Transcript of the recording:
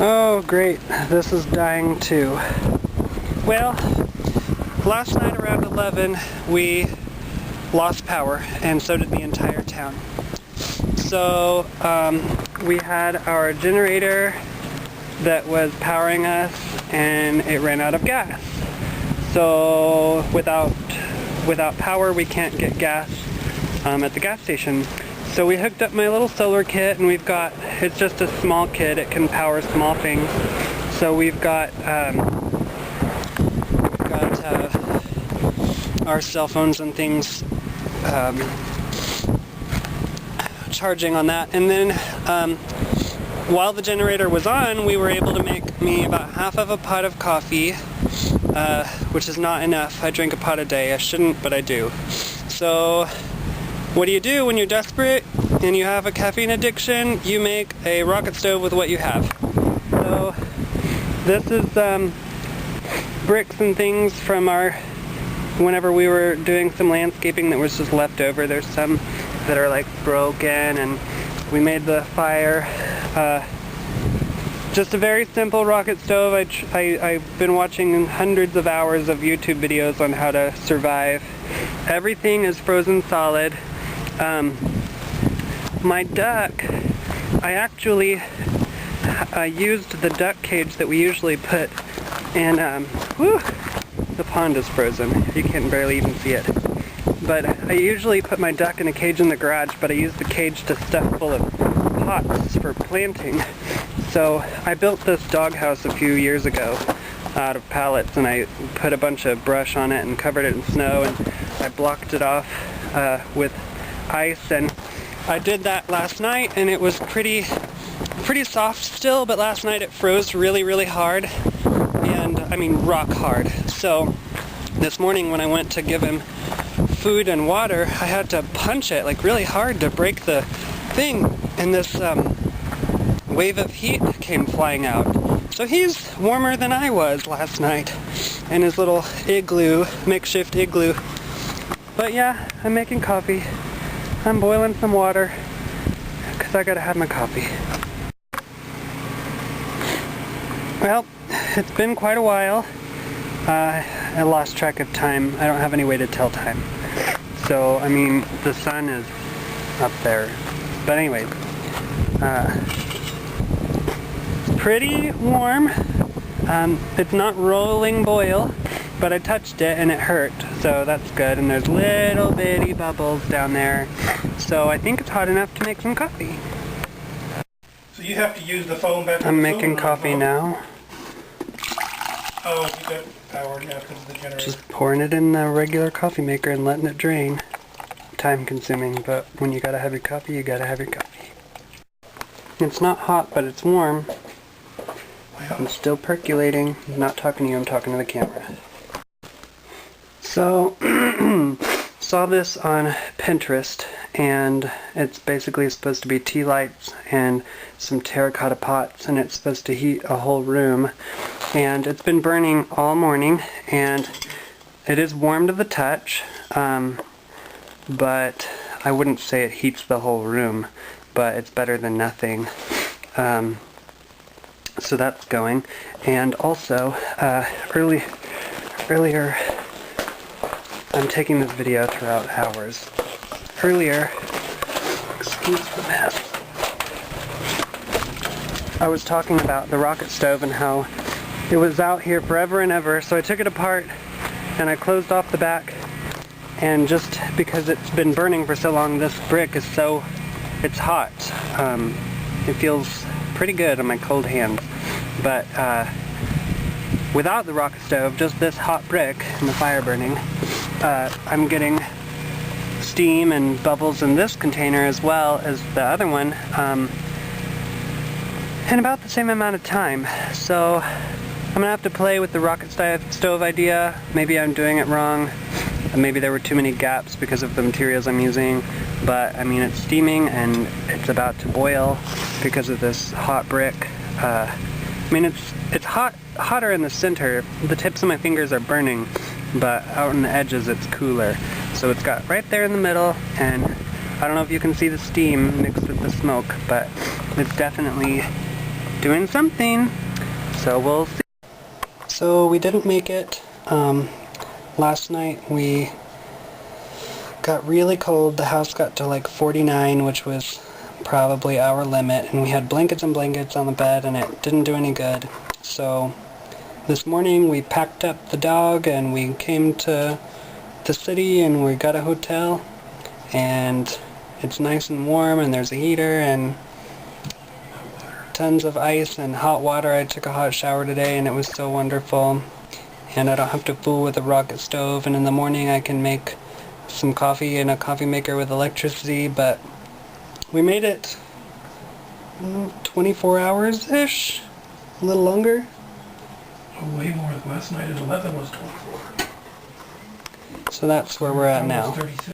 Oh great, this is dying too. Well, last night around 11 we lost power, and so did the entire town. So we had our generator that was powering us, and it ran out of gas. So without power we can't get gas at the gas station. So we hooked up my little solar kit, and it's just a small kit, it can power small things. So we've got our cell phones and things charging on that. And then while the generator was on, we were able to make me about half of a pot of coffee, which is not enough. I drink a pot a day. I shouldn't, but I do. So what do you do when you're desperate and you have a caffeine addiction? You make a rocket stove with what you have. So this is bricks and things from whenever we were doing some landscaping that was just left over. There's some that are like broken, and we made the fire. Just a very simple rocket stove. I've been watching hundreds of hours of YouTube videos on how to survive. Everything is frozen solid. My duck, I actually used the duck cage that we usually put in, the pond is frozen. You can barely even see it. But I usually put my duck in a cage in the garage, but I used the cage to stuff full of pots for planting. So I built this doghouse a few years ago out of pallets, and I put a bunch of brush on it and covered it in snow, and I blocked it off with ice, and I did that last night, and it was pretty soft still, but last night it froze really, really hard, and I mean rock hard. So this morning when I went to give him food and water, I had to punch it like really hard to break the thing, and this wave of heat came flying out. So he's warmer than I was last night in his little igloo, makeshift igloo. But yeah, I'm making coffee. I'm boiling some water because I gotta have my coffee. Well, it's been quite a while. I lost track of time. I don't have any way to tell time. So, I mean, the sun is up there. But anyways, pretty warm. It's not rolling boil, but I touched it and it hurt, so that's good. And there's little bitty bubbles down there, so I think it's hot enough to make some coffee. So you have to use the phone back. I'm making coffee now. Oh, you got power now because of the generator. Just pouring it in the regular coffee maker and letting it drain. Time consuming, but when you gotta have your coffee, you gotta have your coffee. It's not hot, but it's warm. I'm still percolating. I'm not talking to you, I'm talking to the camera. So, saw this on Pinterest, and it's basically supposed to be tea lights and some terracotta pots, and it's supposed to heat a whole room. And it's been burning all morning, and it is warm to the touch, but I wouldn't say it heats the whole room, but it's better than nothing. So that's going. And also, earlier, I'm taking this video throughout hours. Earlier, excuse the mess, I was talking about the rocket stove and how it was out here forever and ever, so I took it apart and I closed off the back, and just because it's been burning for so long, this brick is it's hot. It feels pretty good on my cold hands, but without the rocket stove, just this hot brick and the fire burning, I'm getting steam and bubbles in this container as well as the other one in about the same amount of time. So I'm gonna have to play with the rocket stove idea. Maybe I'm doing it wrong. Maybe there were too many gaps because of the materials I'm using, but I mean, it's steaming and it's about to boil because of this hot brick. I mean, it's hotter in the center. The tips of my fingers are burning, but out on the edges it's cooler. So it's got right there in the middle, and I don't know if you can see the steam mixed with the smoke, but it's definitely doing something. So we'll see. So we didn't make it. Last night we got really cold. The house got to like 49, which was probably our limit, and we had blankets and blankets on the bed, and it didn't do any good. So this morning we packed up the dog and we came to the city and we got a hotel, and it's nice and warm, and there's a heater and tons of ice and hot water. I took a hot shower today and it was so wonderful, and I don't have to fool with a rocket stove, and in the morning I can make some coffee in a coffee maker with electricity. But we made it 24 hours-ish, a little longer. Oh, way more. Last night at 11 was 24. So that's where we're at Almost now. 36.